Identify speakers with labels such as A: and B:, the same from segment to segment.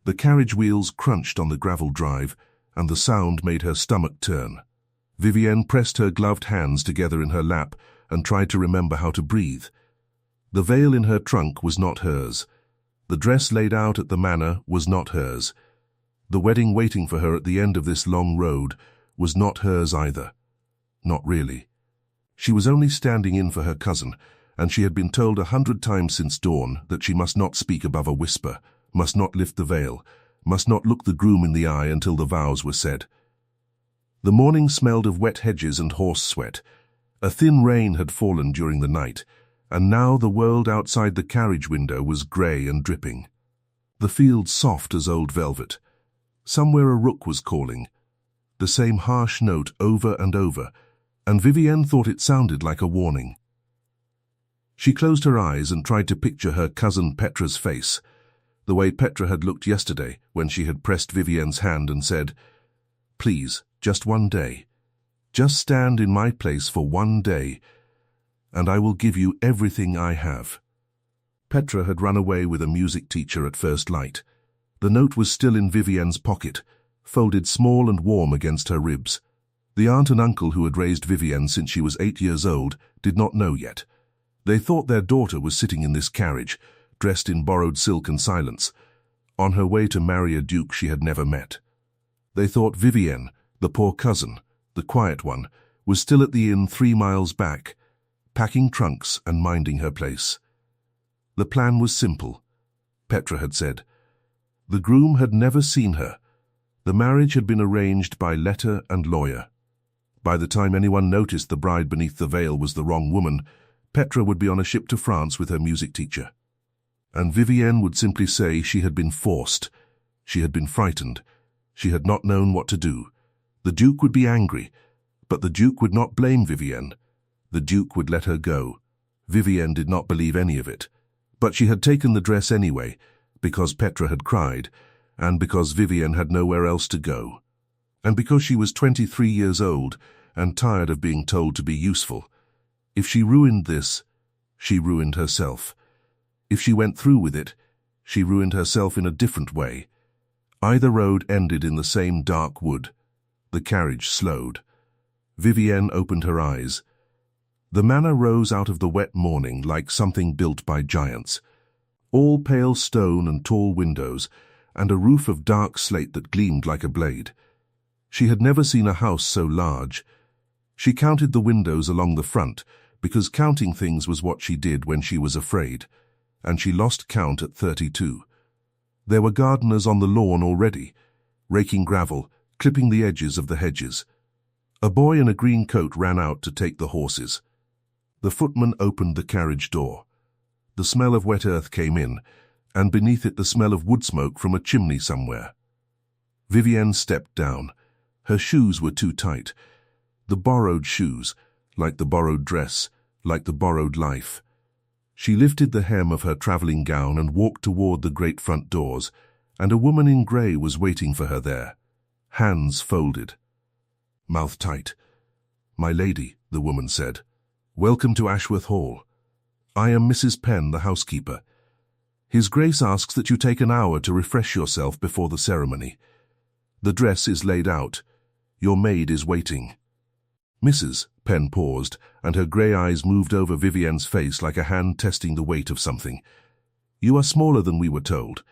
A: The carriage wheels crunched on the gravel drive, and the sound made her stomach turn. Vivienne pressed her gloved hands together in her lap and tried to remember how to breathe. The veil in her trunk was not hers. The dress laid out at the manor was not hers. The wedding waiting for her at the end of this long road was not hers either. Not really. She was only standing in for her cousin, and she had been told 100 times since dawn that she must not speak above a whisper, must not lift the veil, must not look the groom in the eye until the vows were said. The morning smelled of wet hedges and horse sweat. A thin rain had fallen during the night, and now the world outside the carriage window was grey and dripping. The field soft as old velvet. Somewhere a rook was calling, the same harsh note over and over, and Vivienne thought it sounded like a warning. She closed her eyes and tried to picture her cousin Petra's face, the way Petra had looked yesterday when she had pressed Vivienne's hand and said, "Please, just one day. Just stand in my place for one day, and I will give you everything I have." Petra had run away with a music teacher at first light. The note was still in Vivienne's pocket, folded small and warm against her ribs. The aunt and uncle who had raised Vivienne since she was 8 years old did not know yet. They thought their daughter was sitting in this carriage, dressed in borrowed silk and silence, on her way to marry a duke she had never met. They thought Vivienne, the poor cousin, the quiet one, was still at the inn 3 miles back, packing trunks and minding her place. The plan was simple, Petra had said. The groom had never seen her. The marriage had been arranged by letter and lawyer. By the time anyone noticed the bride beneath the veil was the wrong woman, Petra would be on a ship to France with her music teacher. And Vivienne would simply say she had been forced. She had been frightened. She had not known what to do. The Duke would be angry, but the Duke would not blame Vivienne. The Duke would let her go. Vivienne did not believe any of it. But she had taken the dress anyway, because Petra had cried, and because Vivienne had nowhere else to go. And because she was 23 years old and tired of being told to be useful. If she ruined this, she ruined herself. If she went through with it, she ruined herself in a different way. Either road ended in the same dark wood. The carriage slowed. Vivienne opened her eyes. The manor rose out of the wet morning like something built by giants. All pale stone and tall windows, and a roof of dark slate that gleamed like a blade. She had never seen a house so large. She counted the windows along the front, because counting things was what she did when she was afraid, and she lost count at 32. There were gardeners on the lawn already, raking gravel, clipping the edges of the hedges. A boy in a green coat ran out to take the horses. The footman opened the carriage door. The smell of wet earth came in, and beneath it the smell of wood smoke from a chimney somewhere. Vivienne stepped down. Her shoes were too tight. The borrowed shoes, like the borrowed dress, like the borrowed life. She lifted the hem of her travelling gown and walked toward the great front doors, and a woman in grey was waiting for her there, hands folded. Mouth tight. "My lady," the woman said, "welcome to Ashworth Hall. I am Mrs. Penn, the housekeeper. His Grace asks that you take an hour to refresh yourself before the ceremony. The dress is laid out. Your maid is waiting." Mrs. Penn paused, and her grey eyes moved over Vivienne's face like a hand testing the weight of something. "You are smaller than we were told."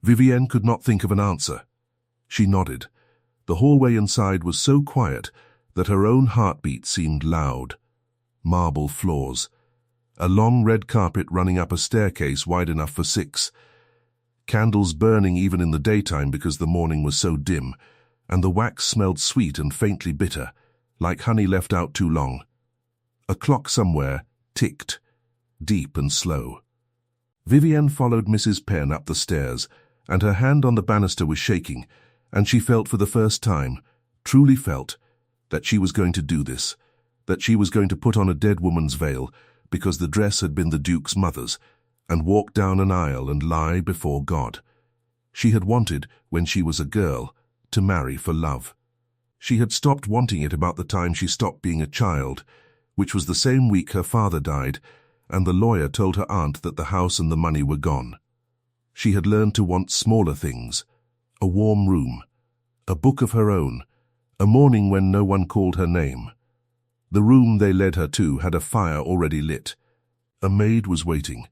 A: Vivienne could not think of an answer. She nodded. The hallway inside was so quiet that her own heartbeat seemed loud. Marble floors. A long red carpet running up a staircase wide enough for 6. Candles burning even in the daytime because the morning was so dim, and the wax smelled sweet and faintly bitter, like honey left out too long. A clock somewhere ticked, deep and slow. Vivienne followed Mrs. Penn up the stairs, and her hand on the banister was shaking, and she felt for the first time, truly felt, that she was going to do this, that she was going to put on a dead woman's veil, because the dress had been the Duke's mother's, and walk down an aisle and lie before God. She had wanted, when she was a girl, to marry for love. She had stopped wanting it about the time she stopped being a child, which was the same week her father died, and the lawyer told her aunt that the house and the money were gone. She had learned to want smaller things: a warm room, a book of her own, a morning when no one called her name. The room they led her to had a fire already lit. A maid was waiting,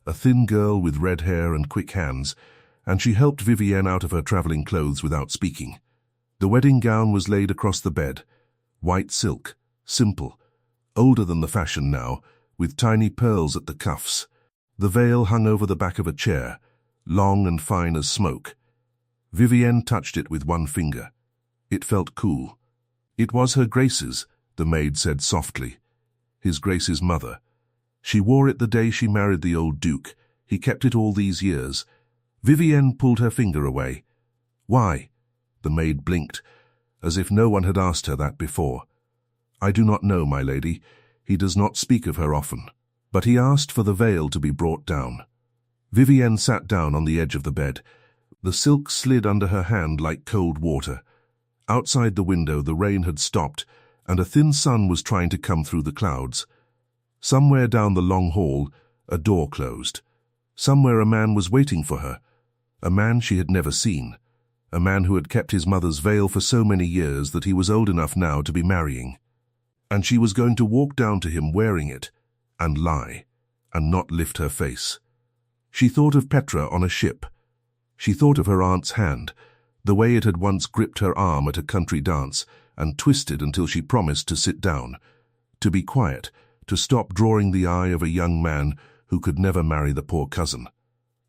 A: a thin girl with red hair and quick hands, and she helped Vivienne out of her travelling clothes without speaking. The wedding gown was laid across the bed, white silk, simple, older than the fashion now, with tiny pearls at the cuffs. The veil hung over the back of a chair, long and fine as smoke. Vivienne touched it with one finger. It felt cool. It was her Grace's, the maid said softly. His Grace's mother. She wore it the day she married the old Duke. He kept it all these years. Vivienne pulled her finger away. Why? The maid blinked, as if no one had asked her that before. I do not know, my lady. He does not speak of her often. But he asked for the veil to be brought down. Vivienne sat down on the edge of the bed. The silk slid under her hand like cold water. Outside the window the rain had stopped, and a thin sun was trying to come through the clouds. Somewhere down the long hall, a door closed. Somewhere a man was waiting for her. A man she had never seen. A man who had kept his mother's veil for so many years that he was old enough now to be marrying. And she was going to walk down to him wearing it, and lie, and not lift her face. She thought of Petra on a ship. She thought of her aunt's hand, the way it had once gripped her arm at a country dance, and twisted until she promised to sit down, to be quiet, to stop drawing the eye of a young man who could never marry the poor cousin.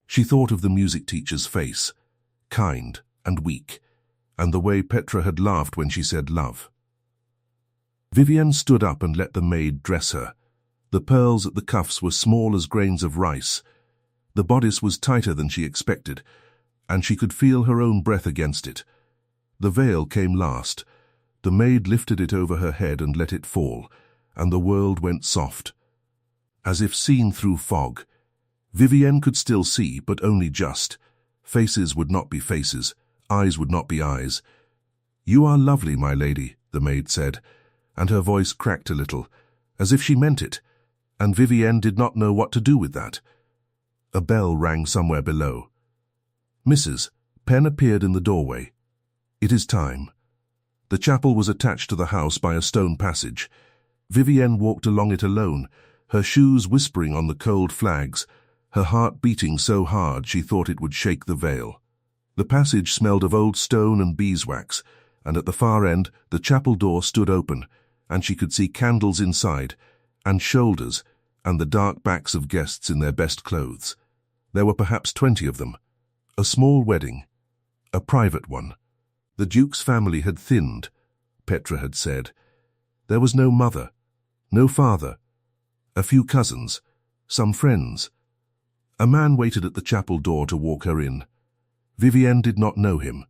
A: She thought of the music teacher's face, kind and weak, and the way Petra had laughed when she said love. Vivienne stood up and let the maid dress her. The pearls at the cuffs were small as grains of rice. The bodice was tighter than she expected, and she could feel her own breath against it. The veil came last. The maid lifted it over her head and let it fall, and the world went soft. As if seen through fog. Vivienne could still see, but only just. Faces would not be faces, eyes would not be eyes. You are lovely, my lady, the maid said, and her voice cracked a little, as if she meant it, and Vivienne did not know what to do with that. A bell rang somewhere below. Mrs. Penn appeared in the doorway. It is time. The chapel was attached to the house by a stone passage. Vivienne walked along it alone, her shoes whispering on the cold flags, her heart beating so hard she thought it would shake the veil. The passage smelled of old stone and beeswax, and at the far end the chapel door stood open, and she could see candles inside, and shoulders, and the dark backs of guests in their best clothes. There were perhaps 20 of them. A small wedding. A private one. The Duke's family had thinned, Petra had said. There was no mother, no father. A few cousins, some friends. A man waited at the chapel door to walk her in. Vivienne did not know him.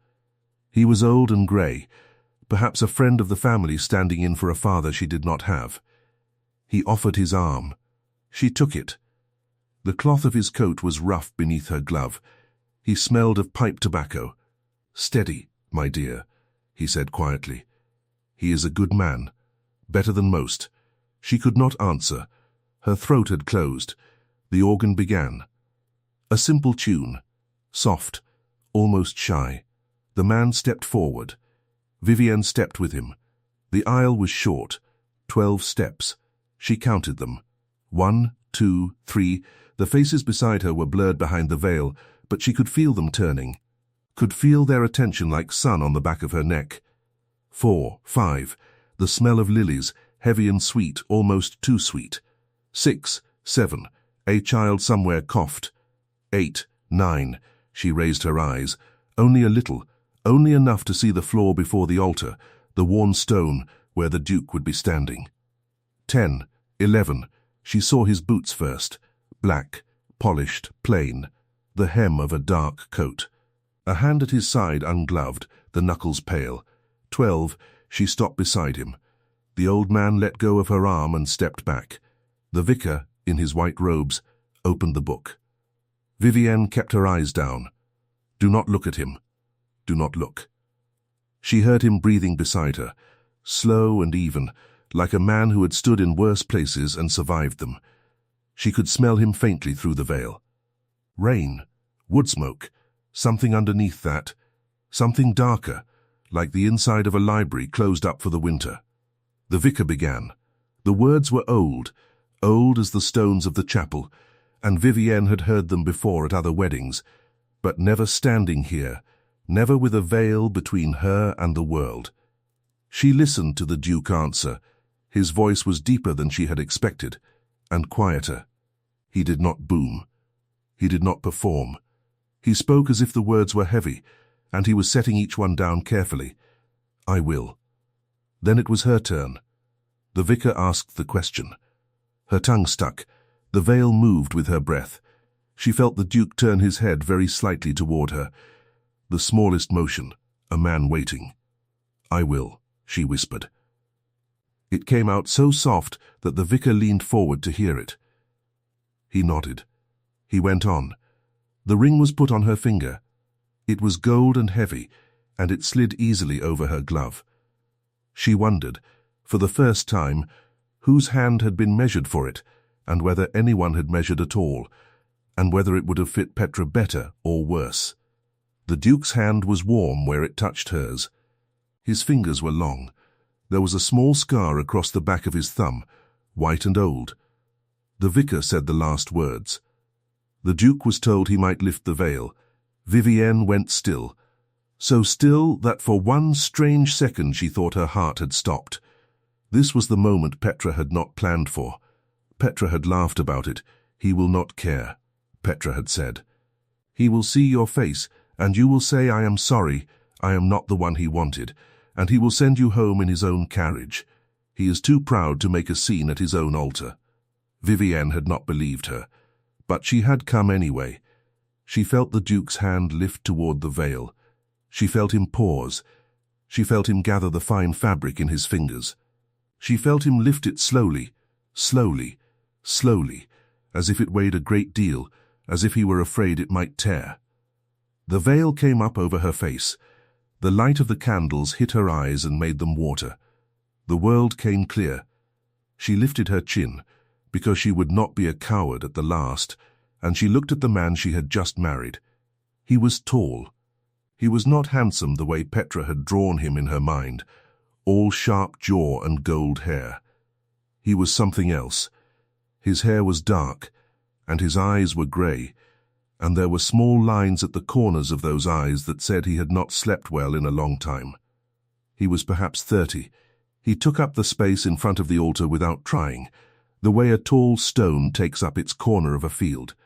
A: He was old and grey, perhaps a friend of the family standing in for a father she did not have. He offered his arm. She took it. The cloth of his coat was rough beneath her glove. He smelled of pipe tobacco. Steady, my dear, he said quietly. He is a good man, better than most. She could not answer. Her throat had closed. The organ began. A simple tune, soft, almost shy. The man stepped forward. Vivienne stepped with him. The aisle was short, 12 steps. She counted them. 1, 2, 3. The faces beside her were blurred behind the veil, but she could feel them turning. Could feel their attention like sun on the back of her neck. 4, 5. The smell of lilies, heavy and sweet, almost too sweet. 6, 7. A child somewhere coughed. 8, 9. She raised her eyes. Only a little, only enough to see the floor before the altar, the worn stone where the Duke would be standing. 10, 11. She saw his boots first. Black, polished, plain. The hem of a dark coat. A hand at his side ungloved, the knuckles pale. 12. She stopped beside him. The old man let go of her arm and stepped back. The vicar, in his white robes, opened the book. Vivienne kept her eyes down. Do not look at him. Do not look. She heard him breathing beside her, slow and even, like a man who had stood in worse places and survived them. She could smell him faintly through the veil. Rain, Wood smoke. Something underneath that. Something darker, like the inside of a library closed up for the winter. The vicar began. The words were old, old as the stones of the chapel, and Vivienne had heard them before at other weddings, but never standing here, never with a veil between her and the world. She listened to the Duke answer. His voice was deeper than she had expected, and quieter. He did not boom. He did not perform. He spoke as if the words were heavy, and he was setting each one down carefully. I will. Then it was her turn. The vicar asked the question. Her tongue stuck. The veil moved with her breath. She felt the Duke turn his head very slightly toward her. The smallest motion, a man waiting. I will, she whispered. It came out so soft that the vicar leaned forward to hear it. He nodded. He went on. The ring was put on her finger. It was gold and heavy, and it slid easily over her glove. She wondered, for the first time, whose hand had been measured for it, and whether anyone had measured at all, and whether it would have fit Petra better or worse. The Duke's hand was warm where it touched hers. His fingers were long. There was a small scar across the back of his thumb, white and old. The vicar said the last words. The Duke was told he might lift the veil. Vivienne went still, so still that for one strange second she thought her heart had stopped. This was the moment Petra had not planned for. Petra had laughed about it. He will not care, Petra had said. He will see your face, and you will say, I am sorry, I am not the one he wanted, and he will send you home in his own carriage. He is too proud to make a scene at his own altar. Vivienne had not believed her, but she had come anyway. She felt the Duke's hand lift toward the veil. She felt him pause. She felt him gather the fine fabric in his fingers. She felt him lift it slowly, slowly, slowly, as if it weighed a great deal, as if he were afraid it might tear. The veil came up over her face. The light of the candles hit her eyes and made them water. The world came clear. She lifted her chin, because she would not be a coward at the last, and she looked at the man she had just married. He was tall. He was not handsome the way Petra had drawn him in her mind, all sharp jaw and gold hair. He was something else. His hair was dark, and his eyes were grey, and there were small lines at the corners of those eyes that said he had not slept well in a long time. He was perhaps 30. He took up the space in front of the altar without trying, the way a tall stone takes up its corner of a field.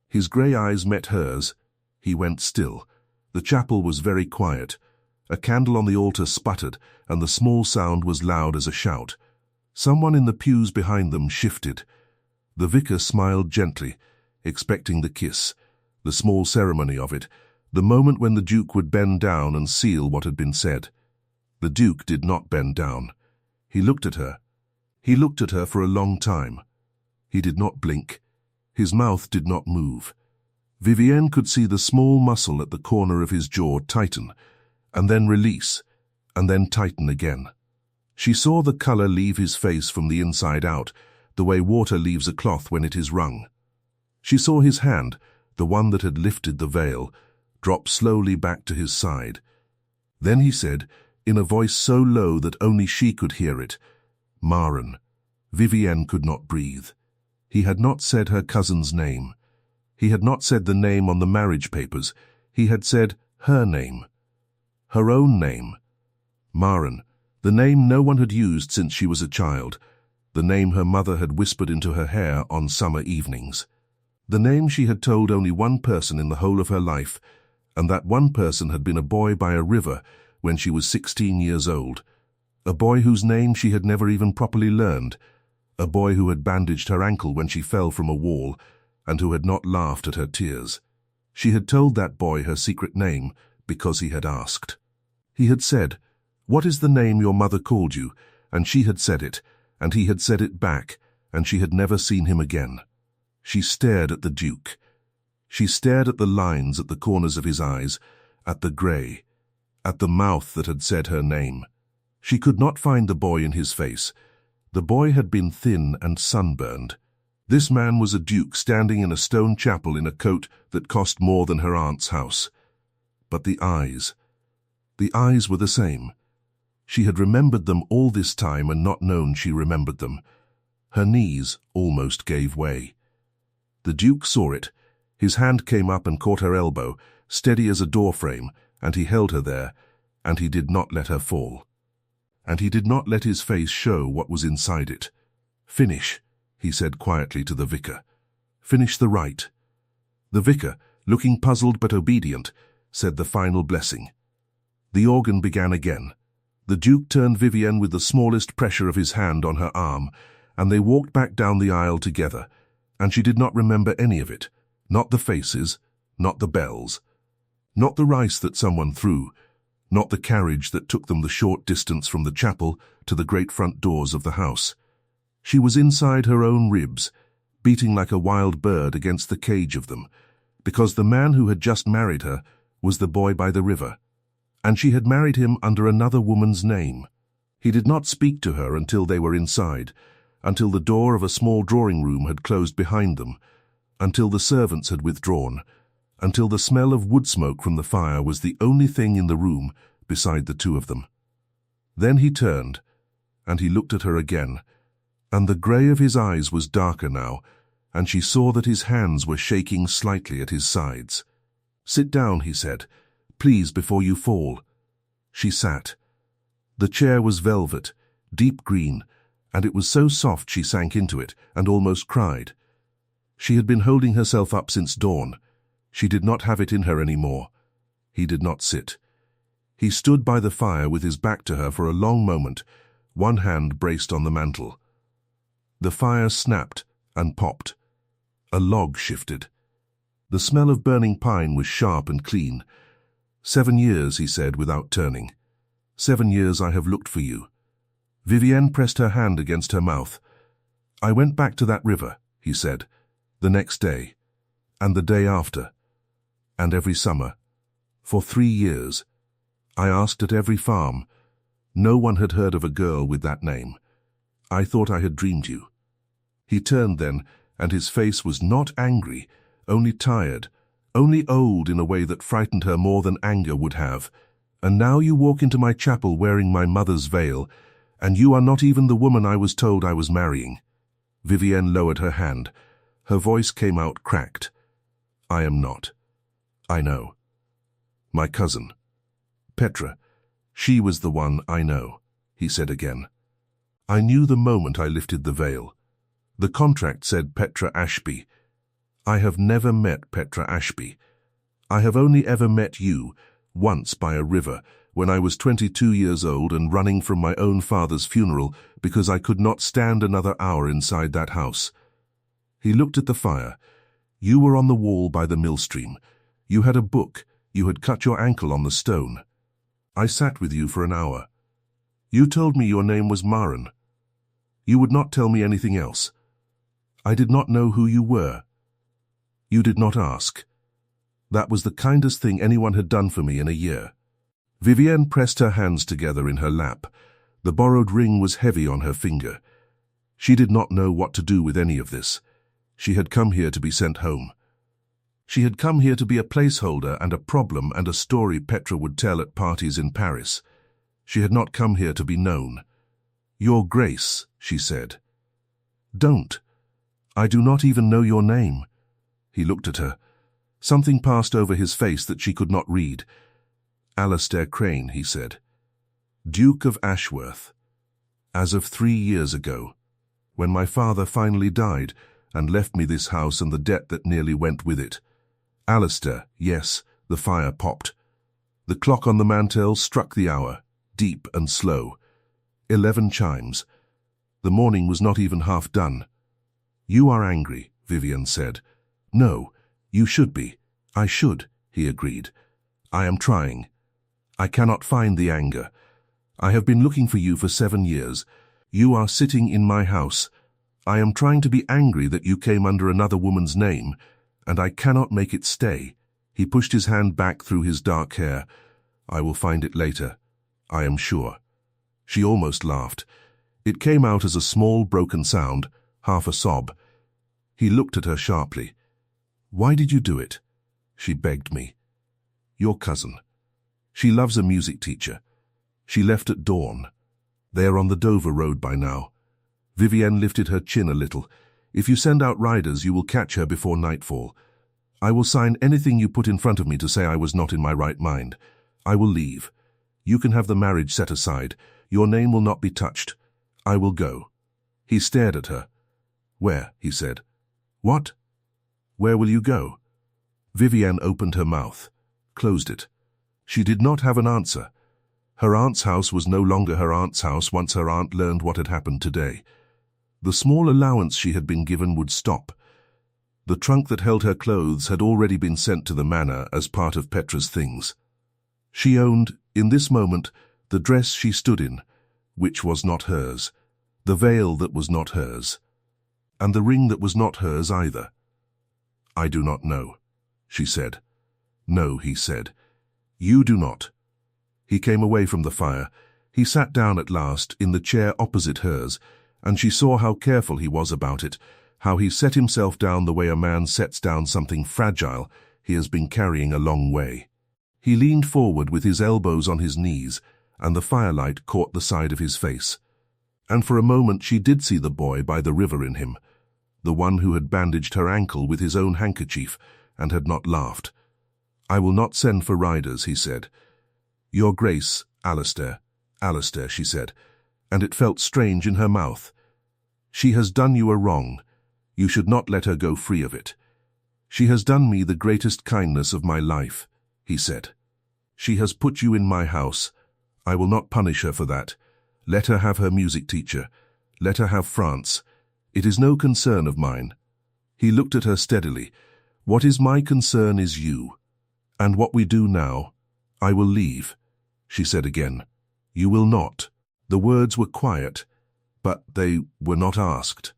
A: His grey eyes met hers. He went still. The chapel was very quiet. A candle on the altar sputtered, and the small sound was loud as a shout. Someone in the pews behind them shifted. The vicar smiled gently, expecting the kiss, the small ceremony of it, the moment when the Duke would bend down and seal what had been said. The Duke did not bend down. He looked at her. He looked at her for a long time. He did not blink. His mouth did not move. Vivienne could see the small muscle at the corner of his jaw tighten, and then release, and then tighten again. She saw the colour leave his face from the inside out, the way water leaves a cloth when it is wrung. She saw his hand, the one that had lifted the veil, drop slowly back to his side. Then he said, in a voice so low that only she could hear it, Maren. Vivienne could not breathe. He had not said her cousin's name. He had not said the name on the marriage papers. He had said her name. Her own name. Maren, the name no one had used since she was a child, the name her mother had whispered into her hair on summer evenings. The name she had told only one person in the whole of her life, and that one person had been a boy by a river when she was 16 years old, a boy whose name she had never even properly learned, a boy who had bandaged her ankle when she fell from a wall, and who had not laughed at her tears. She had told that boy her secret name because he had asked. He had said, "What is the name your mother called you?" And she had said it, and he had said it back, and she had never seen him again. She stared at the Duke. She stared at the lines at the corners of his eyes, at the grey, at the mouth that had said her name. She could not find the boy in his face. The boy had been thin and sunburned. This man was a duke standing in a stone chapel in a coat that cost more than her aunt's house. But the eyes were the same. She had remembered them all this time and not known she remembered them. Her knees almost gave way. The duke saw it. His hand came up and caught her elbow, steady as a doorframe, and he held her there, and he did not let her fall. And he did not let his face show what was inside it. "Finish," he said quietly to the vicar. "Finish the rite." The vicar, looking puzzled but obedient, said the final blessing. The organ began again. The duke turned Vivienne with the smallest pressure of his hand on her arm, and they walked back down the aisle together, and she did not remember any of it, not the faces, not the bells, not the rice that someone threw, not the carriage that took them the short distance from the chapel to the great front doors of the house. She was inside her own ribs, beating like a wild bird against the cage of them, because the man who had just married her was the boy by the river, and she had married him under another woman's name. He did not speak to her until they were inside, until the door of a small drawing room had closed behind them, until the servants had withdrawn, until the smell of wood smoke from the fire was the only thing in the room beside the two of them. Then he turned, and he looked at her again, and the grey of his eyes was darker now, and she saw that his hands were shaking slightly at his sides. "Sit down," he said, "please, before you fall." She sat. The chair was velvet, deep green, and it was so soft she sank into it and almost cried. She had been holding herself up since dawn. She did not have it in her any more. He did not sit. He stood by the fire with his back to her for a long moment, one hand braced on the mantel. The fire snapped and popped. A log shifted. The smell of burning pine was sharp and clean. "7 years," he said without turning. "7 years I have looked for you." Vivienne pressed her hand against her mouth. "I went back to that river," he said, "the next day, and the day after, and every summer, for 3 years. I asked at every farm. No one had heard of a girl with that name. I thought I had dreamed you." He turned then, and his face was not angry, only tired, only old in a way that frightened her more than anger would have. "And now you walk into my chapel wearing my mother's veil, and you are not even the woman I was told I was marrying." Vivienne lowered her hand. Her voice came out cracked. "I am not. I know. My cousin, Petra, she was the one I know," he said again. "I knew the moment I lifted the veil. The contract said Petra Ashby. I have never met Petra Ashby. I have only ever met you, once by a river, when I was 22 years old and running from my own father's funeral because I could not stand another hour inside that house." He looked at the fire. "You were on the wall by the millstream. You had a book. You had cut your ankle on the stone. I sat with you for an hour. You told me your name was Maren. You would not tell me anything else. I did not know who you were. You did not ask. That was the kindest thing anyone had done for me in a year." Vivienne pressed her hands together in her lap. The borrowed ring was heavy on her finger. She did not know what to do with any of this. She had come here to be sent home. She had come here to be a placeholder and a problem and a story Petra would tell at parties in Paris. She had not come here to be known. "Your Grace," she said. "Don't. I do not even know your name." He looked at her. Something passed over his face that she could not read. "Alastair Crane," he said. "Duke of Ashworth. As of 3 years ago, when my father finally died and left me this house and the debt that nearly went with it. Alastair, yes," the fire popped. The clock on the mantel struck the hour, deep and slow. 11 chimes. The morning was not even half done. "You are angry," Vivienne said. "No, you should be." "I should," he agreed. "I am trying. I cannot find the anger. I have been looking for you for 7 years. You are sitting in my house. I am trying to be angry that you came under another woman's name, and I cannot make it stay." He pushed his hand back through his dark hair. "I will find it later, I am sure." She almost laughed. It came out as a small, broken sound, half a sob. He looked at her sharply. "Why did you do it?" She begged me. "Your cousin. She loves a music teacher. She left at dawn. They are on the Dover Road by now." Vivienne lifted her chin a little. "If you send out riders, you will catch her before nightfall. I will sign anything you put in front of me to say I was not in my right mind. I will leave. You can have the marriage set aside. Your name will not be touched. I will go." He stared at her. "Where?" he said. "What? Where will you go?" Vivienne opened her mouth, closed it. She did not have an answer. Her aunt's house was no longer her aunt's house once her aunt learned what had happened today. The small allowance she had been given would stop. The trunk that held her clothes had already been sent to the manor as part of Petra's things. She owned, in this moment, the dress she stood in, which was not hers, the veil that was not hers, and the ring that was not hers either. "I do not know," she said. "No," he said. "You do not." He came away from the fire. He sat down at last in the chair opposite hers, and she saw how careful he was about it, how he set himself down the way a man sets down something fragile he has been carrying a long way. He leaned forward with his elbows on his knees, and the firelight caught the side of his face. And for a moment she did see the boy by the river in him, the one who had bandaged her ankle with his own handkerchief and had not laughed. "I will not send for riders," he said. "Your Grace, Alastair." "Alastair," she said, and it felt strange in her mouth. "She has done you a wrong. You should not let her go free of it." "She has done me the greatest kindness of my life," he said. "She has put you in my house. I will not punish her for that. Let her have her music teacher. Let her have France. It is no concern of mine." He looked at her steadily. "What is my concern is you. And what we do now, I will leave," she said again. "You will not." The words were quiet, but they were not asked.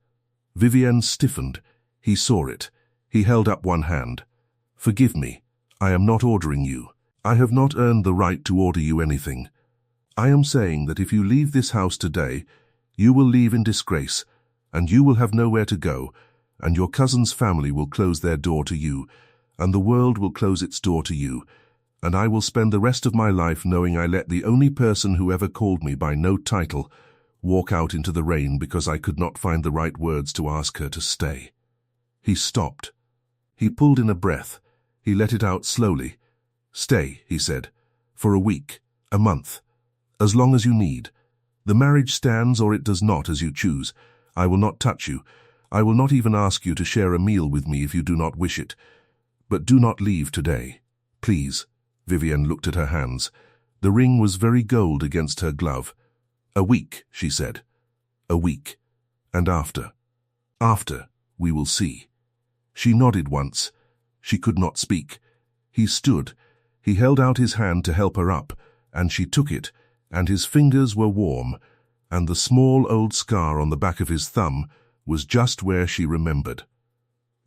A: Vivienne stiffened. He saw it. He held up one hand. "Forgive me. I am not ordering you. I have not earned the right to order you anything. I am saying that if you leave this house today, you will leave in disgrace, and you will have nowhere to go, and your cousin's family will close their door to you, and the world will close its door to you, and I will spend the rest of my life knowing I let the only person who ever called me by no title walk out into the rain because I could not find the right words to ask her to stay." He stopped. He pulled in a breath. He let it out slowly. "Stay," he said, "for a week, a month, as long as you need. The marriage stands or it does not, as you choose. I will not touch you. I will not even ask you to share a meal with me if you do not wish it. But do not leave today. Please." Vivienne looked at her hands. The ring was very gold against her glove. "A week," she said. "A week. And after?" "After, we will see." She nodded once. She could not speak. He stood. He held out his hand to help her up, and she took it, and his fingers were warm, and the small old scar on the back of his thumb was just where she remembered.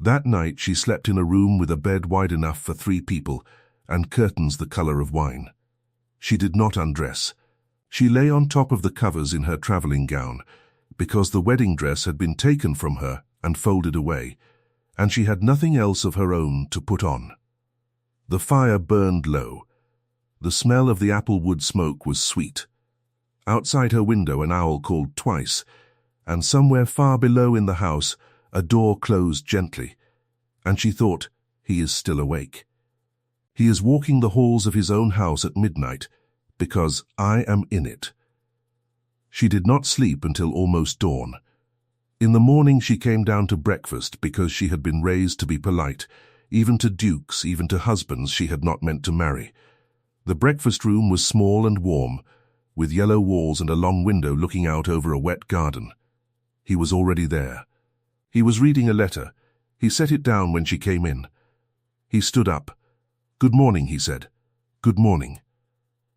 A: That night she slept in a room with a bed wide enough for 3 people, and curtains the color of wine. She did not undress. She lay on top of the covers in her traveling gown, because the wedding dress had been taken from her and folded away, and she had nothing else of her own to put on. The fire burned low. The smell of the apple wood smoke was sweet. Outside her window an owl called twice, and somewhere far below in the house a door closed gently, and she thought, he is still awake. He is walking the halls of his own house at midnight, because I am in it. She did not sleep until almost dawn. In the morning she came down to breakfast because she had been raised to be polite, even to dukes, even to husbands she had not meant to marry. The breakfast room was small and warm, with yellow walls and a long window looking out over a wet garden. He was already there. He was reading a letter. He set it down when she came in. He stood up. "Good morning," he said. "Good morning."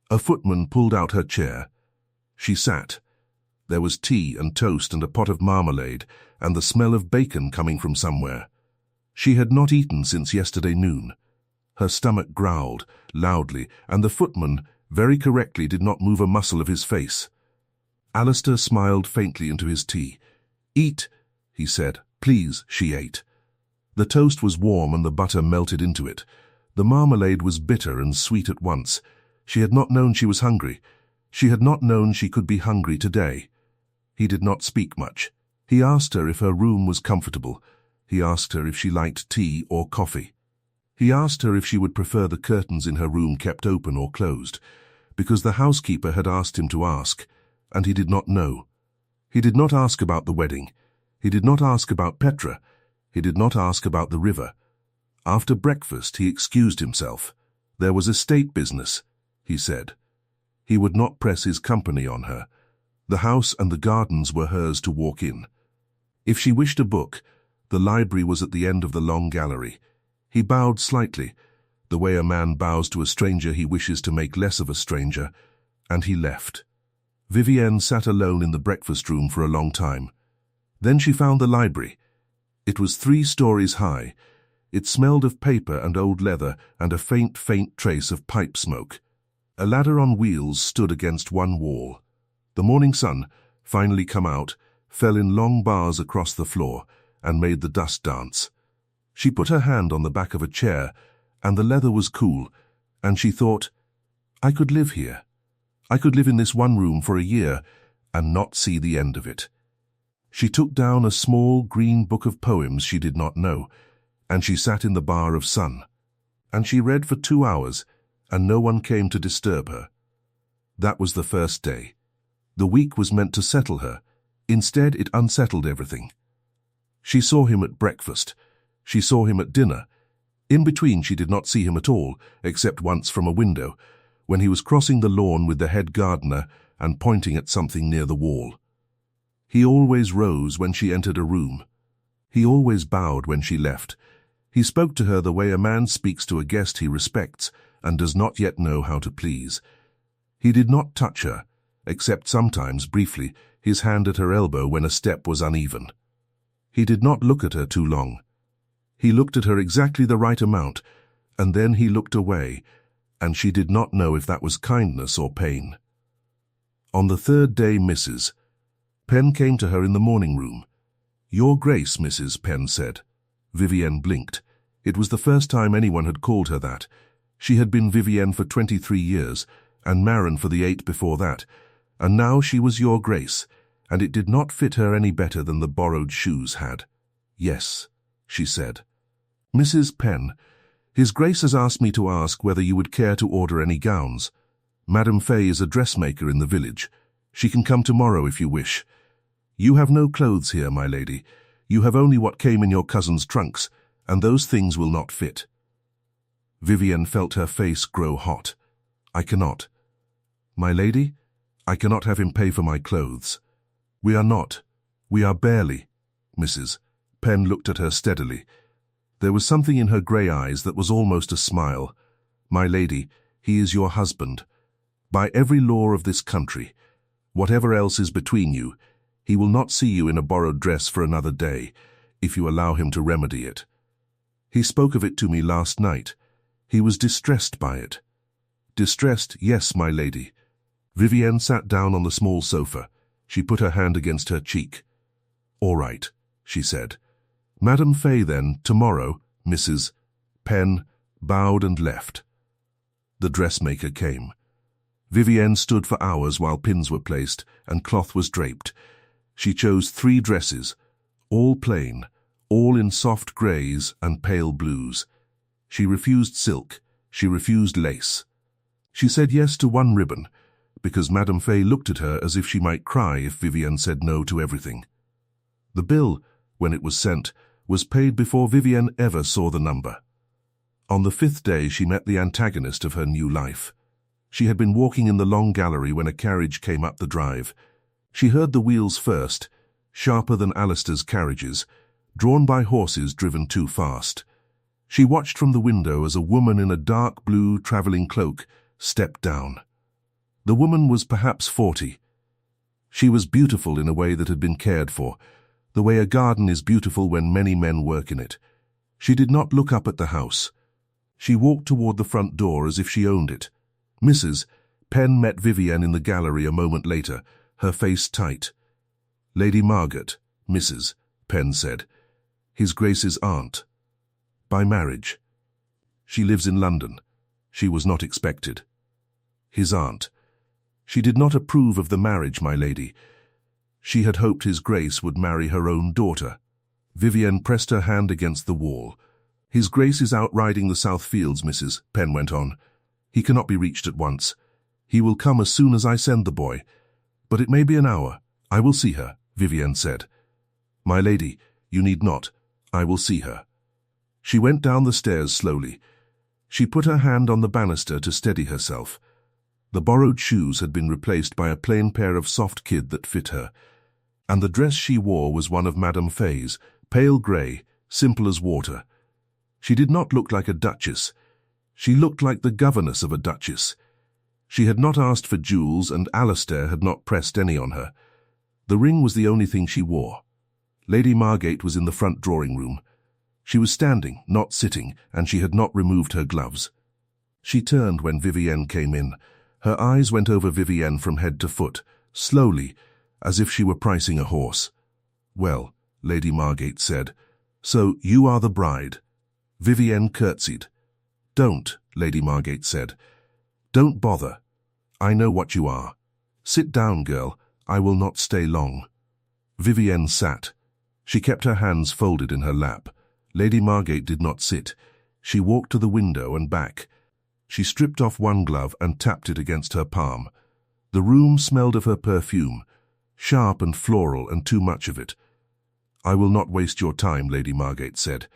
A: A footman pulled out her chair. She sat. There was tea and toast and a pot of marmalade, and the smell of bacon coming from somewhere. She had not eaten since yesterday noon. Her stomach growled loudly, and the footman, very correctly, did not move a muscle of his face. Alastair smiled faintly into his tea. "Eat," he said. Please, she ate. The toast was warm and the butter melted into it. The marmalade was bitter and sweet at once. She had not known she was hungry. She had not known she could be hungry today. He did not speak much. He asked her if her room was comfortable. He asked her if she liked tea or coffee. He asked her if she would prefer the curtains in her room kept open or closed, because the housekeeper had asked him to ask, and he did not know. He did not ask about the wedding. He did not ask about Petra. He did not ask about the river. After breakfast, he excused himself. There was estate business, he said. He would not press his company on her. The house and the gardens were hers to walk in. If she wished a book, the library was at the end of the long gallery. He bowed slightly, the way a man bows to a stranger he wishes to make less of a stranger, and he left. Vivienne sat alone in the breakfast room for a long time. Then she found the library. It was 3 stories high. It smelled of paper and old leather and a faint trace of pipe smoke. A ladder on wheels stood against one wall. The morning sun, finally come out, fell in long bars across the floor and made the dust dance. She put her hand on the back of a chair, and the leather was cool, and she thought, I could live here. I could live in this one room for a year and not see the end of it. She took down a small green book of poems she did not know, and she sat in the bar of sun. And she read for 2 hours, and no one came to disturb her. That was the first day. The week was meant to settle her. Instead, it unsettled everything. She saw him at breakfast. She saw him at dinner. In between, she did not see him at all, except once from a window, when he was crossing the lawn with the head gardener and pointing at something near the wall. He always rose when she entered a room. He always bowed when she left. He spoke to her the way a man speaks to a guest he respects and does not yet know how to please. He did not touch her, except sometimes, briefly, his hand at her elbow when a step was uneven. He did not look at her too long. He looked at her exactly the right amount, and then he looked away, and she did not know if that was kindness or pain. On the 3rd day, Mrs. Penn came to her in the morning room. Your Grace, Mrs. Penn said. Vivienne blinked. It was the first time anyone had called her that. She had been Vivienne for 23 years, and Maren for the 8 before that, and now she was Your Grace, and it did not fit her any better than the borrowed shoes had. Yes, she said. Mrs. Penn, His Grace has asked me to ask whether you would care to order any gowns. Madame Fay is a dressmaker in the village. She can come tomorrow if you wish. You have no clothes here, my lady. You have only what came in your cousin's trunks, and those things will not fit. Vivienne felt her face grow hot. I cannot. My lady, I cannot have him pay for my clothes. We are barely. Mrs. Penn looked at her steadily. There was something in her grey eyes that was almost a smile. My lady, he is your husband. By every law of this country, whatever else is between you, he will not see you in a borrowed dress for another day, if you allow him to remedy it. He spoke of it to me last night. He was distressed by it. Distressed, yes, my lady. Vivienne sat down on the small sofa. She put her hand against her cheek. All right, she said. Madame Fay, then, tomorrow, Mrs. Penn bowed and left. The dressmaker came. Vivienne stood for hours while pins were placed and cloth was draped. She chose 3 dresses, all plain, all in soft greys and pale blues. She refused silk. She refused lace. She said yes to 1 ribbon, because Madame Fay looked at her as if she might cry if Vivienne said no to everything. The bill, when it was sent, was paid before Vivienne ever saw the number. On the 5th day she met the antagonist of her new life. She had been walking in the long gallery when a carriage came up the drive. She heard the wheels first, sharper than Alastair's carriages, drawn by horses driven too fast. She watched from the window as a woman in a dark blue travelling cloak stepped down. The woman was perhaps 40. She was beautiful in a way that had been cared for, the way a garden is beautiful when many men work in it. She did not look up at the house. She walked toward the front door as if she owned it. Mrs. Penn met Vivienne in the gallery a moment later, her face tight. Lady Margaret, Mrs. Penn said. His Grace's aunt. By marriage. She lives in London. She was not expected. His aunt. She did not approve of the marriage, my lady. She had hoped His Grace would marry her own daughter. Vivienne pressed her hand against the wall. His Grace is out riding the South Fields, Mrs. Penn went on. He cannot be reached at once. He will come as soon as I send the boy. But it may be an hour. I will see her, Vivienne said. My lady, you need not. I will see her. She went down the stairs slowly. She put her hand on the banister to steady herself. The borrowed shoes had been replaced by a plain pair of soft kid that fit her, and the dress she wore was one of Madame Fay's, pale grey, simple as water. She did not look like a duchess. She looked like the governess of a duchess. She had not asked for jewels, and Alastair had not pressed any on her. The ring was the only thing she wore. Lady Margate was in the front drawing-room. She was standing, not sitting, and she had not removed her gloves. She turned when Vivienne came in. Her eyes went over Vivienne from head to foot, slowly, as if she were pricing a horse. Well, Lady Margate said, so you are the bride. Vivienne curtsied. Don't, Lady Margate said. Don't bother. I know what you are. Sit down, girl. I will not stay long. Vivienne sat. She kept her hands folded in her lap. Lady Margate did not sit. She walked to the window and back. She stripped off one glove and tapped it against her palm. The room smelled of her perfume, sharp and floral, and too much of it. I will not waste your time, Lady Margate said.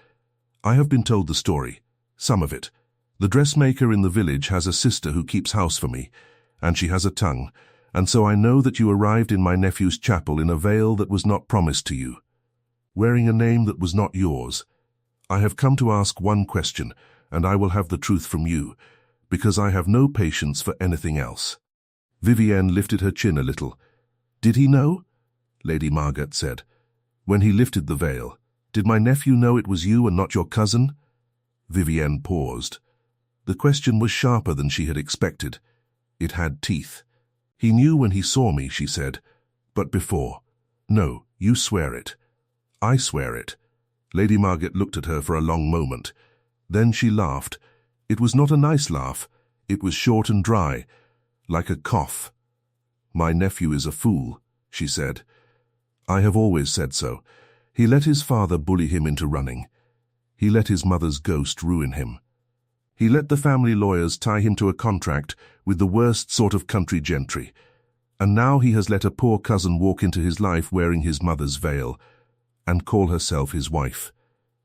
A: I have been told the story, some of it. The dressmaker in the village has a sister who keeps house for me, and she has a tongue, and so I know that you arrived in my nephew's chapel in a veil that was not promised to you, wearing a name that was not yours. I have come to ask one question, and I will have the truth from you, because I have no patience for anything else. Vivienne lifted her chin a little. Did he know? Lady Margate said. When he lifted the veil, did my nephew know it was you and not your cousin? Vivienne paused. The question was sharper than she had expected. It had teeth. He knew when he saw me, she said. But before. No, you swear it. I swear it. Lady Margate looked at her for a long moment. Then she laughed. It was not a nice laugh. It was short and dry, like a cough. My nephew is a fool, she said. I have always said so. He let his father bully him into running. He let his mother's ghost ruin him. He let the family lawyers tie him to a contract with the worst sort of country gentry. And now he has let a poor cousin walk into his life wearing his mother's veil and call herself his wife.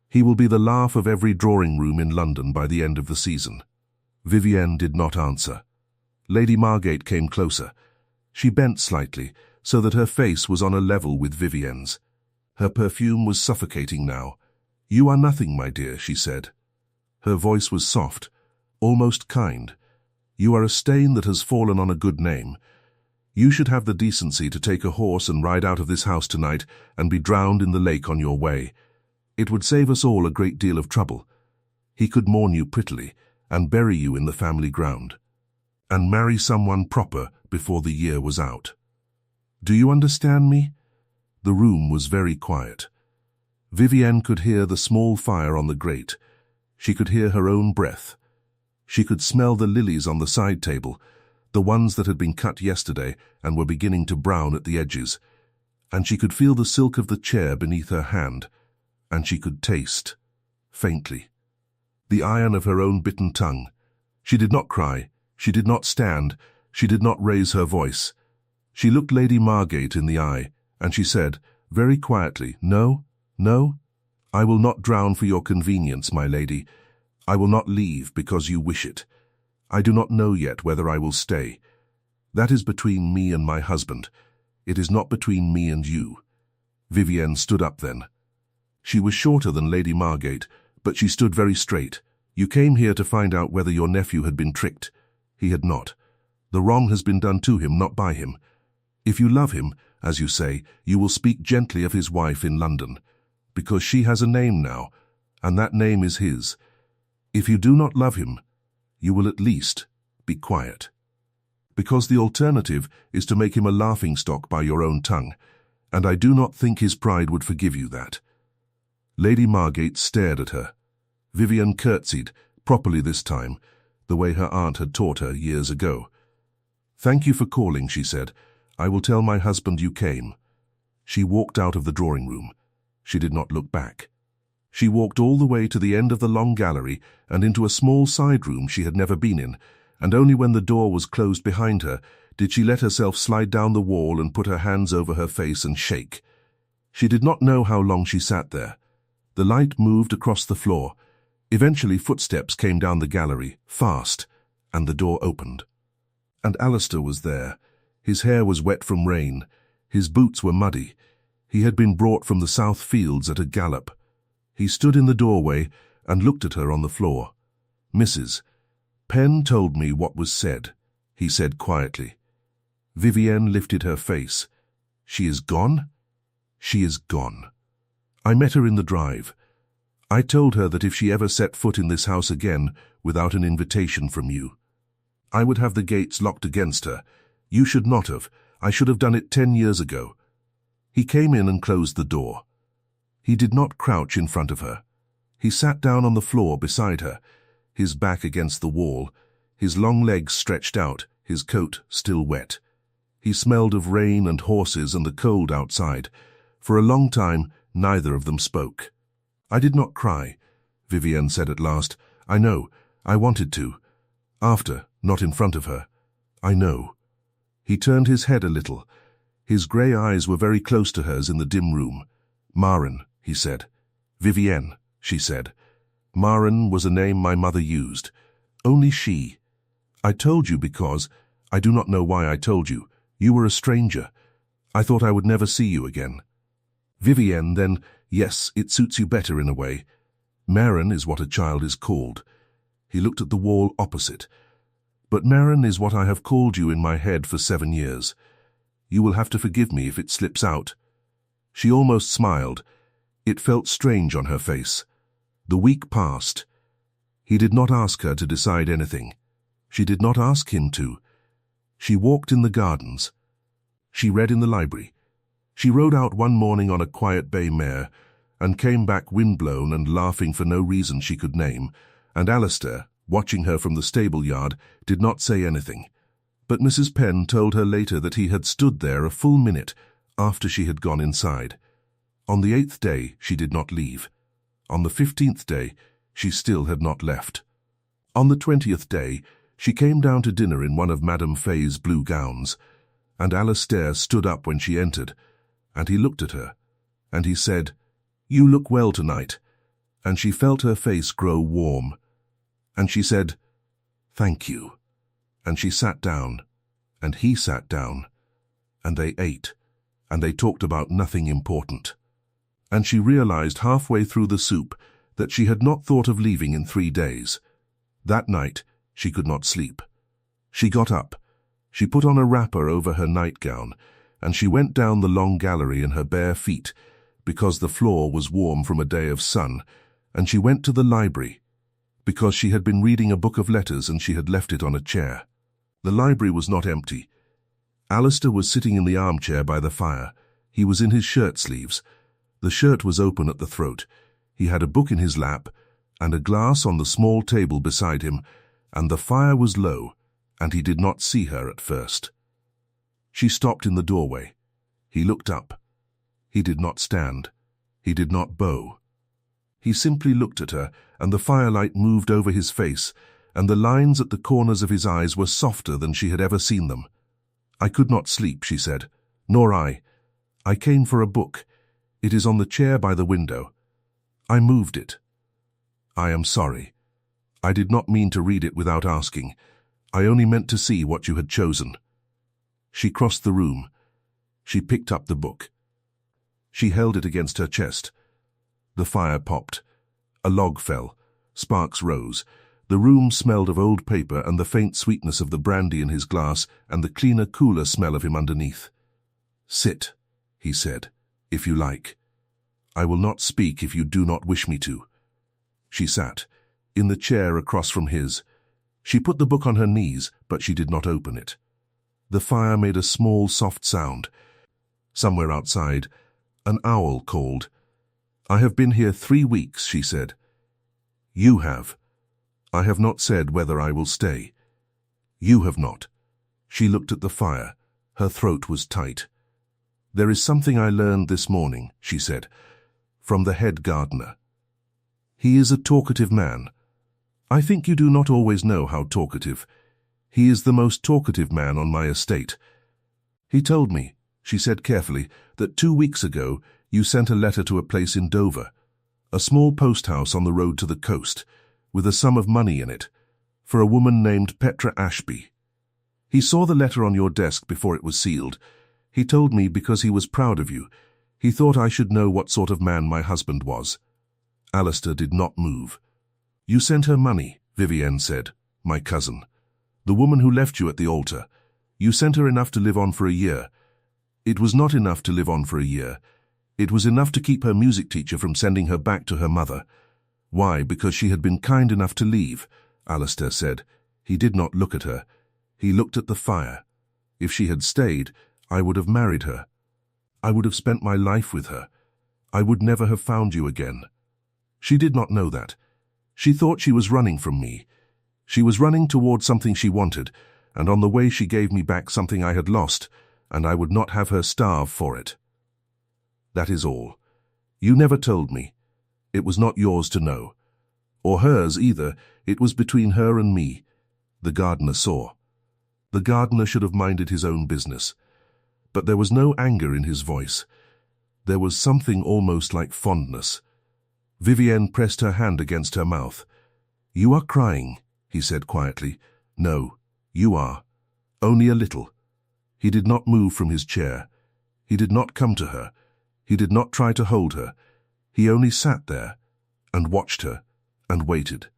A: He will be the laugh of every drawing-room in London by the end of the season. Vivienne did not answer. Lady Margate came closer. She bent slightly, so that her face was on a level with Vivienne's. Her perfume was suffocating now. You are nothing, my dear, she said. Her voice was soft, almost kind. You are a stain that has fallen on a good name. You should have the decency to take a horse and ride out of this house tonight and be drowned in the lake on your way. It would save us all a great deal of trouble. He could mourn you prettily and bury you in the family ground, and marry someone proper before the year was out. Do you understand me? The room was very quiet. Vivienne could hear the small fire on the grate. She could hear her own breath. She could smell the lilies on the side table, the ones that had been cut yesterday and were beginning to brown at the edges, and she could feel the silk of the chair beneath her hand, and she could taste, faintly, the iron of her own bitten tongue. She did not cry, she did not stand, she did not raise her voice. She looked Lady Margate in the eye, and she said, very quietly, No, no, I will not drown for your convenience, my lady. I will not leave because you wish it. I do not know yet whether I will stay. That is between me and my husband. It is not between me and you. Vivienne stood up then. She was shorter than Lady Margate, but she stood very straight. You came here to find out whether your nephew had been tricked. He had not. The wrong has been done to him, not by him. If you love him, as you say, you will speak gently of his wife in London, because she has a name now, and that name is his. If you do not love him, you will at least be quiet. Because the alternative is to make him a laughingstock by your own tongue, and I do not think his pride would forgive you that. Lady Margate stared at her. Vivienne curtsied, properly this time, the way her aunt had taught her years ago. "Thank you for calling," she said. "I will tell my husband you came." She walked out of the drawing room. She did not look back. She walked all the way to the end of the long gallery and into a small side room she had never been in, and only when the door was closed behind her did she let herself slide down the wall and put her hands over her face and shake. She did not know how long she sat there. The light moved across the floor. Eventually footsteps came down the gallery, fast, and the door opened. And Alastair was there. His hair was wet from rain. His boots were muddy. He had been brought from the south fields at a gallop. He stood in the doorway and looked at her on the floor. "Mrs. Penn told me what was said," he said quietly. Vivienne lifted her face. "She is gone?" "She is gone. I met her in the drive. I told her that if she ever set foot in this house again without an invitation from you, I would have the gates locked against her. You should not have. I should have done it 10 years ago." He came in and closed the door. He did not crouch in front of her. He sat down on the floor beside her, his back against the wall, his long legs stretched out, his coat still wet. He smelled of rain and horses and the cold outside. For a long time, neither of them spoke. "I did not cry," Vivienne said at last. "I know. I wanted to. After, not in front of her. I know." He turned his head a little. His grey eyes were very close to hers in the dim room. "Maren," he said. "Vivienne," she said. "Maren was a name my mother used. Only she. I told you because, I do not know why I told you. You were a stranger. I thought I would never see you again." "Vivienne, then, yes, it suits you better in a way. Maren is what a child is called." He looked at the wall opposite. "But Maren is what I have called you in my head for 7 years. You will have to forgive me if it slips out." She almost smiled. It felt strange on her face. The week passed. He did not ask her to decide anything. She did not ask him to. She walked in the gardens. She read in the library. She rode out one morning on a quiet bay mare, and came back windblown and laughing for no reason she could name, and Alastair, watching her from the stable yard, did not say anything. But Mrs. Penn told her later that he had stood there a full minute after she had gone inside. On the 8th day, she did not leave. On the 15th day, she still had not left. On the 20th day, she came down to dinner in one of Madame Fay's blue gowns, and Alastair stood up when she entered, and he looked at her, and he said, "You look well tonight," and she felt her face grow warm, and she said, "Thank you," and she sat down, and he sat down, and they ate, and they talked about nothing important. And she realized halfway through the soup that she had not thought of leaving in 3 days. That night, she could not sleep. She got up. She put on a wrapper over her nightgown, and she went down the long gallery in her bare feet, because the floor was warm from a day of sun, and she went to the library, because she had been reading a book of letters and she had left it on a chair. The library was not empty. Alastair was sitting in the armchair by the fire. He was in his shirt sleeves. The shirt was open at the throat. He had a book in his lap, and a glass on the small table beside him, and the fire was low, and he did not see her at first. She stopped in the doorway. He looked up. He did not stand. He did not bow. He simply looked at her, and the firelight moved over his face, and the lines at the corners of his eyes were softer than she had ever seen them. "I could not sleep," she said. "Nor I. I came for a book. It is on the chair by the window. I moved it. I am sorry. I did not mean to read it without asking. I only meant to see what you had chosen." She crossed the room. She picked up the book. She held it against her chest. The fire popped. A log fell. Sparks rose. The room smelled of old paper and the faint sweetness of the brandy in his glass and the cleaner, cooler smell of him underneath. "Sit," he said, "if you like. I will not speak if you do not wish me to." She sat, in the chair across from his. She put the book on her knees, but she did not open it. The fire made a small, soft sound. Somewhere outside, an owl called. I have been here 3 weeks, she said. You have. I have not said whether I will stay. You have not. She looked at the fire. Her throat was tight. There is something I learned this morning, she said, from the head gardener. He is a talkative man. I think you do not always know how talkative. He is the most talkative man on my estate. He told me, she said carefully, that 2 weeks ago you sent a letter to a place in Dover, a small post house on the road to the coast, with a sum of money in it, for a woman named Petra Ashby. He saw the letter on your desk before it was sealed. He told me because he was proud of you. He thought I should know what sort of man my husband was. Alastair did not move. You sent her money, Vivienne said, my cousin. The woman who left you at the altar. You sent her enough to live on for a year. It was not enough to live on for a year. It was enough to keep her music teacher from sending her back to her mother. Why? Because she had been kind enough to leave, Alastair said. He did not look at her. He looked at the fire. If she had stayed, I would have married her. I would have spent my life with her. I would never have found you again. She did not know that. She thought she was running from me. She was running toward something she wanted, and on the way she gave me back something I had lost, and I would not have her starve for it. That is all. You never told me. It was not yours to know. Or hers either. It was between her and me. The gardener saw. The gardener should have minded his own business. But there was no anger in his voice. There was something almost like fondness. Vivienne pressed her hand against her mouth. You are crying, he said quietly. No, you are. Only a little. He did not move from his chair. He did not come to her. He did not try to hold her. He only sat there and watched her and waited.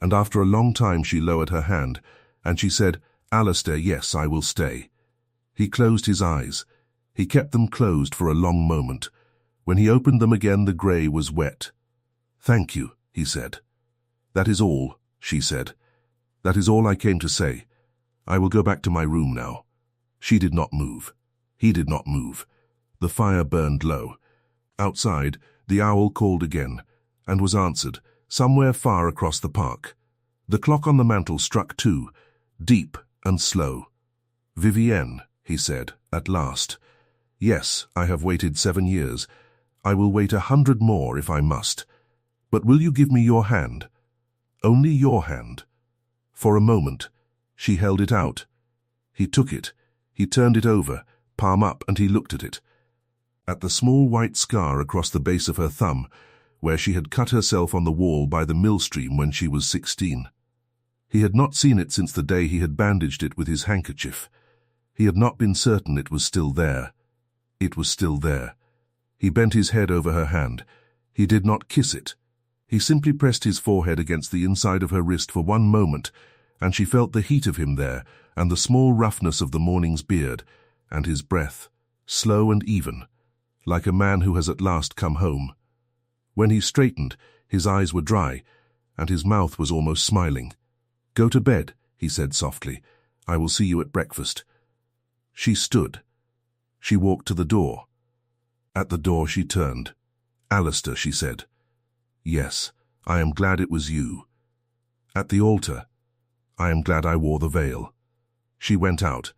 A: And after a long time she lowered her hand, and she said, Alastair, yes, I will stay. He closed his eyes. He kept them closed for a long moment. When he opened them again, the grey was wet. Thank you, he said. That is all, she said. That is all I came to say. I will go back to my room now. She did not move. He did not move. The fire burned low. Outside, the owl called again, and was answered, somewhere far across the park. The clock on the mantel struck 2, deep and slow. Vivienne, he said, at last. Yes, I have waited 7 years. I will wait 100 more if I must. But will you give me your hand? Only your hand. For a moment, she held it out. He took it. He turned it over, palm up, and he looked at it. At the small white scar across the base of her thumb, where she had cut herself on the wall by the millstream when she was 16. He had not seen it since the day he had bandaged it with his handkerchief. He had not been certain it was still there. It was still there. He bent his head over her hand. He did not kiss it. He simply pressed his forehead against the inside of her wrist for 1 moment, and she felt the heat of him there, and the small roughness of the morning's beard, and his breath, slow and even, like a man who has at last come home. When he straightened, his eyes were dry, and his mouth was almost smiling. Go to bed, he said softly. I will see you at breakfast. She stood. She walked to the door. At the door she turned. Alastair, she said. Yes, I am glad it was you. At the altar, I am glad I wore the veil. She went out.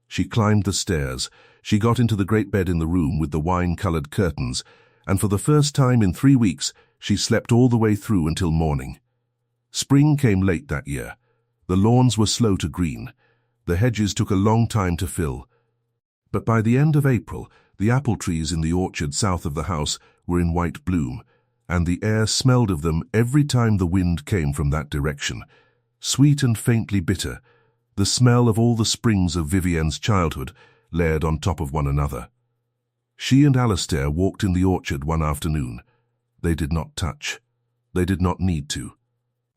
A: She climbed the stairs. She got into the great bed in the room with the wine-coloured curtains, and for the first time in 3 weeks she slept all the way through until morning. Spring came late that year. The lawns were slow to green. The hedges took a long time to fill. But by the end of April, the apple trees in the orchard south of the house were in white bloom, and the air smelled of them every time the wind came from that direction, sweet and faintly bitter, the smell of all the springs of Vivienne's childhood layered on top of one another. She and Alastair walked in the orchard one afternoon. They did not touch. They did not need to.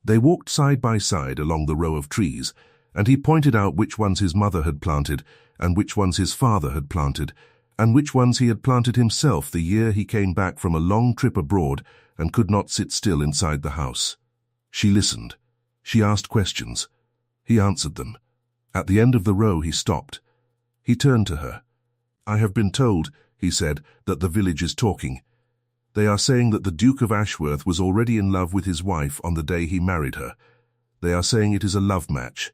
A: They walked side by side along the row of trees, and he pointed out which ones his mother had planted, and which ones his father had planted, and which ones he had planted himself the year he came back from a long trip abroad and could not sit still inside the house. She listened. She asked questions. He answered them. At the end of the row he stopped. He turned to her. I have been told, he said, that the village is talking. They are saying that the Duke of Ashworth was already in love with his wife on the day he married her. They are saying it is a love match.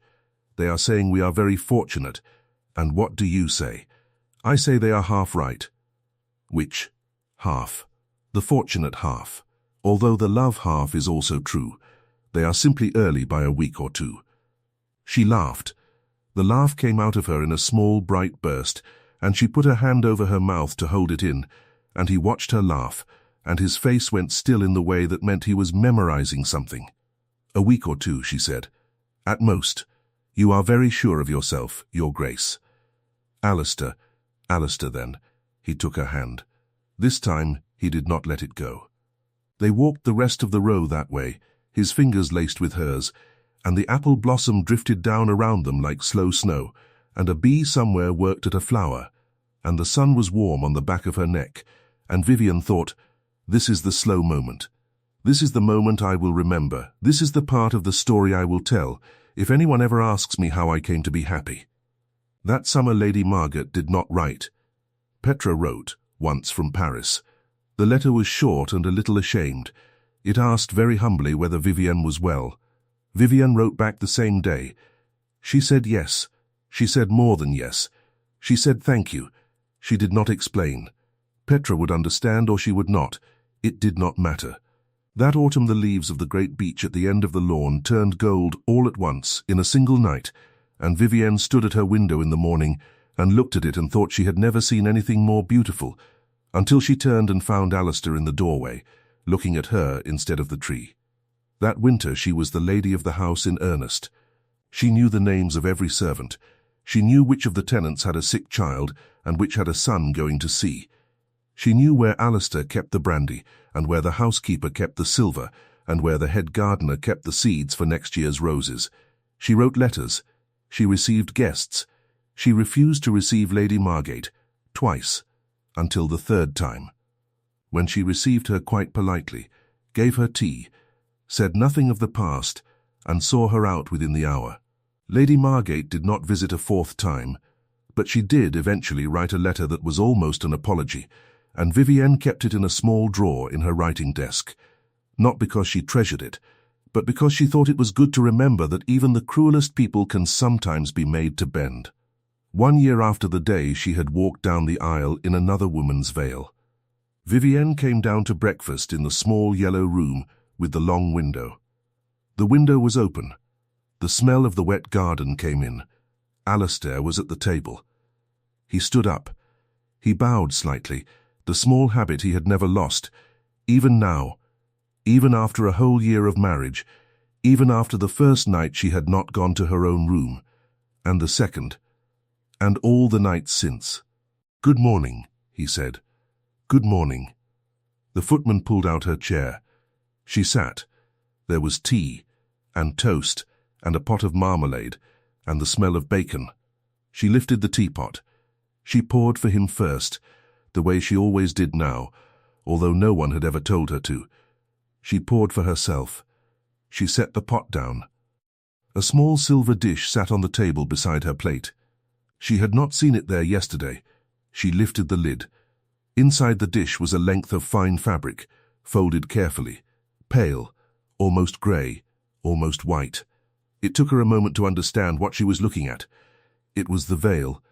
A: They are saying we are very fortunate. And what do you say? I say they are half right. Which half? The fortunate half. Although the love half is also true. They are simply early by a week or two. She laughed. The laugh came out of her in a small, bright burst, and she put her hand over her mouth to hold it in, and he watched her laugh, and his face went still in the way that meant he was memorizing something. A week or two, she said. At most. You are very sure of yourself, Your Grace. Alastair then. He took her hand. This time he did not let it go. They walked the rest of the row that way, his fingers laced with hers, and the apple blossom drifted down around them like slow snow, and a bee somewhere worked at a flower, and the sun was warm on the back of her neck, and Vivienne thought, this is the slow moment. This is the moment I will remember. This is the part of the story I will tell, if anyone ever asks me how I came to be happy. That summer Lady Margaret did not write. Petra wrote, once from Paris. The letter was short and a little ashamed. It asked very humbly whether Vivienne was well. Vivienne wrote back the same day. She said yes. She said more than yes. She said thank you. She did not explain. Petra would understand or she would not. It did not matter. That autumn the leaves of the great beech at the end of the lawn turned gold all at once in a single night, and Vivienne stood at her window in the morning and looked at it and thought she had never seen anything more beautiful, until she turned and found Alastair in the doorway, looking at her instead of the tree. That winter she was the lady of the house in earnest. She knew the names of every servant. She knew which of the tenants had a sick child and which had a son going to sea. She knew where Alastair kept the brandy, and where the housekeeper kept the silver, and where the head gardener kept the seeds for next year's roses. She wrote letters. She received guests. She refused to receive Lady Margate, twice, until the third time, when she received her quite politely, gave her tea, said nothing of the past, and saw her out within the hour. Lady Margate did not visit a fourth time, but she did eventually write a letter that was almost an apology, and Vivienne kept it in a small drawer in her writing desk, not because she treasured it, but because she thought it was good to remember that even the cruelest people can sometimes be made to bend. 1 year after the day she had walked down the aisle in another woman's veil. Vivienne came down to breakfast in the small yellow room with the long window. The window was open. The smell of the wet garden came in. Alastair was at the table. He stood up. He bowed slightly, the small habit he had never lost, even now, even after a whole year of marriage, even after the first night she had not gone to her own room, and the second, and all the nights since. "Good morning," he said. "Good morning." The footman pulled out her chair. She sat. There was tea, and toast, and a pot of marmalade, and the smell of bacon. She lifted the teapot. She poured for him first, the way she always did now, although no one had ever told her to. She poured for herself. She set the pot down. A small silver dish sat on the table beside her plate. She had not seen it there yesterday. She lifted the lid. Inside the dish was a length of fine fabric, folded carefully, pale, almost grey, almost white. It took her a moment to understand what she was looking at. It was the veil,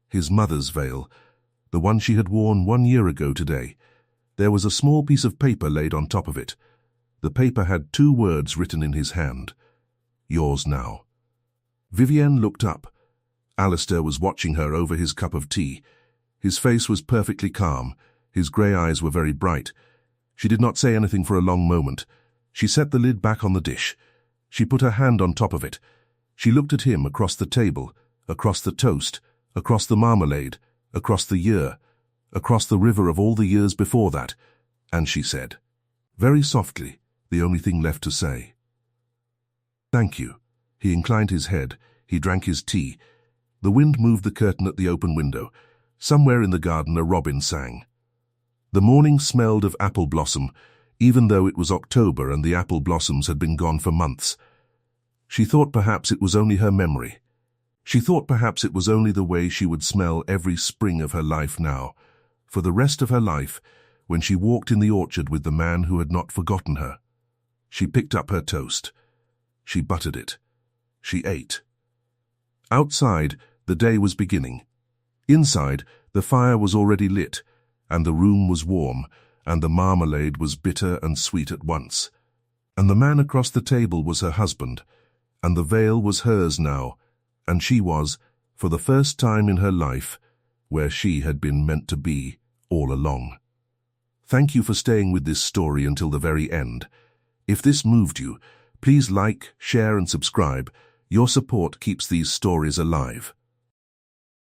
A: his mother's veil, the one she had worn 1 year ago today. There was a small piece of paper laid on top of it. The paper had 2 words written in his hand. "Yours now." Vivienne looked up. Alastair was watching her over his cup of tea. His face was perfectly calm. His grey eyes were very bright. She did not say anything for a long moment. She set the lid back on the dish. She put her hand on top of it. She looked at him across the table, across the toast, across the marmalade, across the year, across the river of all the years before that, and she said, very softly, the only thing left to say, "Thank you." He inclined his head. He drank his tea. The wind moved the curtain at the open window. Somewhere in the garden a robin sang. The morning smelled of apple blossom, even though it was October and the apple blossoms had been gone for months. She thought perhaps it was only her memory. She thought perhaps it was only the way she would smell every spring of her life now, for the rest of her life, when she walked in the orchard with the man who had not forgotten her. She picked up her toast. She buttered it. She ate. Outside, the day was beginning. Inside, the fire was already lit, and the room was warm, and the marmalade was bitter and sweet at once. And the man across the table was her husband, and the veil was hers now, and she was, for the first time in her life, where she had been meant to be all along. Thank you for staying with this story until the very end. If this moved you, please like, share and subscribe. Your support keeps these stories alive.